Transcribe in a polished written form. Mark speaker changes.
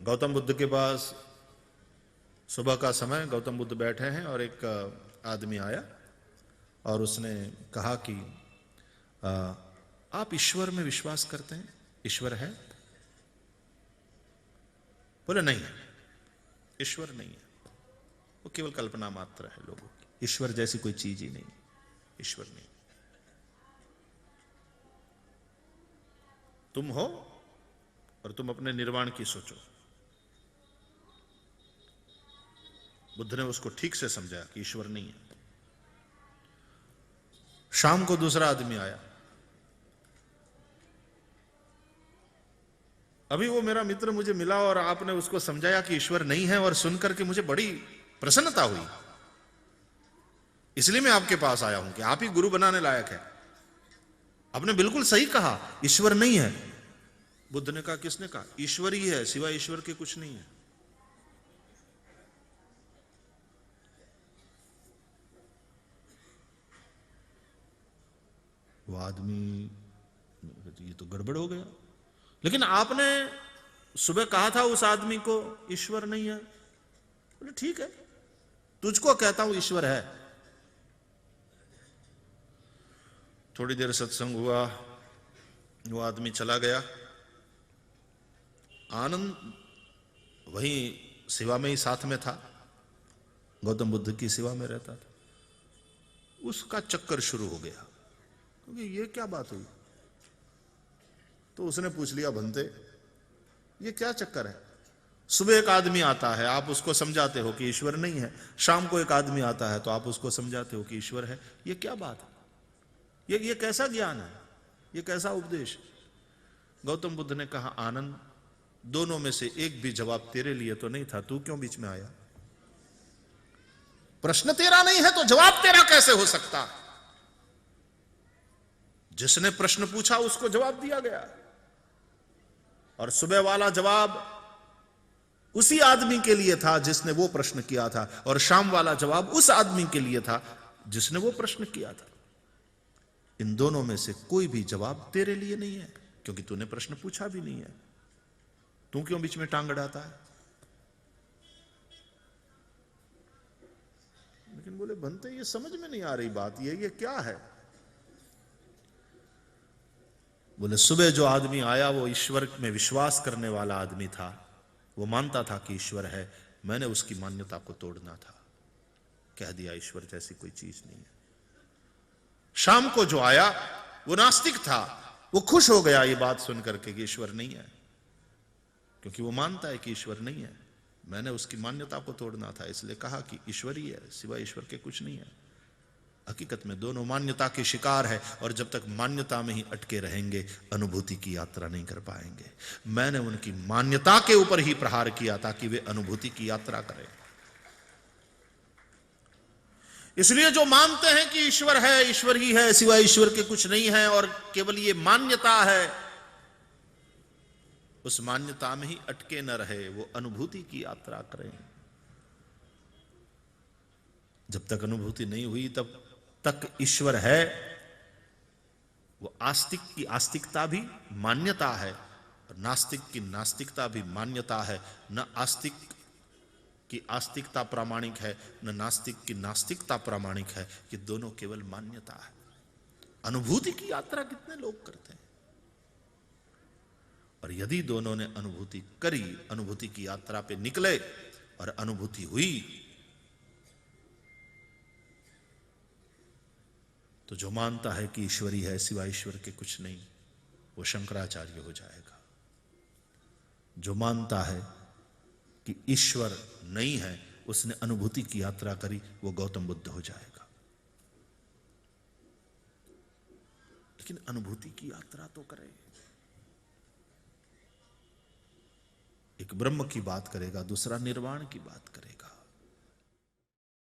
Speaker 1: गौतम बुद्ध के पास सुबह का समय, गौतम बुद्ध बैठे हैं और एक आदमी आया और उसने कहा कि आप ईश्वर में विश्वास करते हैं? ईश्वर है? बोले नहीं, ईश्वर नहीं है, वो केवल कल्पना मात्र है लोगों की। ईश्वर जैसी कोई चीज ही नहीं, ईश्वर नहीं। तुम हो और तुम अपने निर्वाण की सोचो। बुद्ध ने उसको ठीक से समझाया कि ईश्वर नहीं है। शाम को दूसरा आदमी आया। अभी वो मेरा मित्र मुझे मिला और आपने उसको समझाया कि ईश्वर नहीं है, और सुनकर के मुझे बड़ी प्रसन्नता हुई, इसलिए मैं आपके पास आया हूं कि आप ही गुरु बनाने लायक है। आपने बिल्कुल सही कहा, ईश्वर नहीं है। बुद्ध ने कहा, किसने कहा? ईश्वर ही है, सिवाय ईश्वर के कुछ नहीं है। वो आदमी, ये तो गड़बड़ हो गया। लेकिन आपने सुबह कहा था उस आदमी को ईश्वर नहीं है। बोले ठीक है, तुझको कहता हूं ईश्वर है। थोड़ी देर सत्संग हुआ, वो आदमी चला गया। आनंद वहीं सेवा में ही साथ में था, गौतम बुद्ध की सेवा में रहता था। उसका चक्कर शुरू हो गया, क्योंकि ये क्या बात हुई। तो उसने पूछ लिया, भंते ये क्या चक्कर है? सुबह एक आदमी आता है, आप उसको समझाते हो कि ईश्वर नहीं है। शाम को एक आदमी आता है तो आप उसको समझाते हो कि ईश्वर है। ये क्या बात है? ये कैसा ज्ञान है? ये कैसा उपदेश? गौतम बुद्ध ने कहा, आनंद, दोनों में से एक भी जवाब तेरे लिए तो नहीं था, तू क्यों बीच में आया? प्रश्न तेरा नहीं है तो जवाब तेरा कैसे हो सकता? जिसने प्रश्न पूछा उसको जवाब दिया गया, और सुबह वाला जवाब उसी आदमी के लिए था जिसने वो प्रश्न किया था, और शाम वाला जवाब उस आदमी के लिए था जिसने वो प्रश्न किया था। इन दोनों में से कोई भी जवाब तेरे लिए नहीं है, क्योंकि तूने प्रश्न पूछा भी नहीं है। तू क्यों बीच में टांग अड़ाता है? लेकिन बोले, बनते ये समझ में नहीं आ रही बात, ये क्या है? बोले, सुबह जो आदमी आया वो ईश्वर में विश्वास करने वाला आदमी था, वो मानता था कि ईश्वर है। मैंने उसकी मान्यता को तोड़ना था, कह दिया ईश्वर जैसी कोई चीज नहीं है। शाम को जो आया वो नास्तिक था, वो खुश हो गया ये बात सुनकर के कि ईश्वर नहीं है, क्योंकि वो मानता है कि ईश्वर नहीं है। मैंने उसकी मान्यता को तोड़ना था, इसलिए कहा कि ईश्वर ही है, सिवाय ईश्वर के कुछ नहीं है। हकीकत में दोनों मान्यता के शिकार है, और जब तक मान्यता में ही अटके रहेंगे अनुभूति की यात्रा नहीं कर पाएंगे। मैंने उनकी मान्यता के ऊपर ही प्रहार किया ताकि वे अनुभूति की यात्रा करें। इसलिए जो मानते हैं कि ईश्वर है, ईश्वर ही है, सिवाय ईश्वर के कुछ नहीं है, और केवल ये मान्यता है, उस मान्यता में ही अटके न रहे, वो अनुभूति की यात्रा करें। जब तक अनुभूति नहीं हुई तब तक ईश्वर है। वो आस्तिक की आस्तिकता भी मान्यता है, और नास्तिक की नास्तिकता भी मान्यता है। न आस्तिक की आस्तिकता प्रामाणिक है, न नास्तिक की नास्तिकता प्रामाणिक है। ये दोनों केवल मान्यता है। अनुभूति की यात्रा कितने लोग करते हैं? और यदि दोनों ने अनुभूति करी, अनुभूति की यात्रा पे निकले और अनुभूति हुई, तो जो मानता है कि ईश्वरी है, सिवाय ईश्वर के कुछ नहीं, वो शंकराचार्य हो जाएगा। जो मानता है कि ईश्वर नहीं है, उसने अनुभूति की यात्रा करी, वो गौतम बुद्ध हो जाएगा। लेकिन अनुभूति की यात्रा तो करे। एक ब्रह्म की बात करेगा, दूसरा निर्वाण की बात करेगा।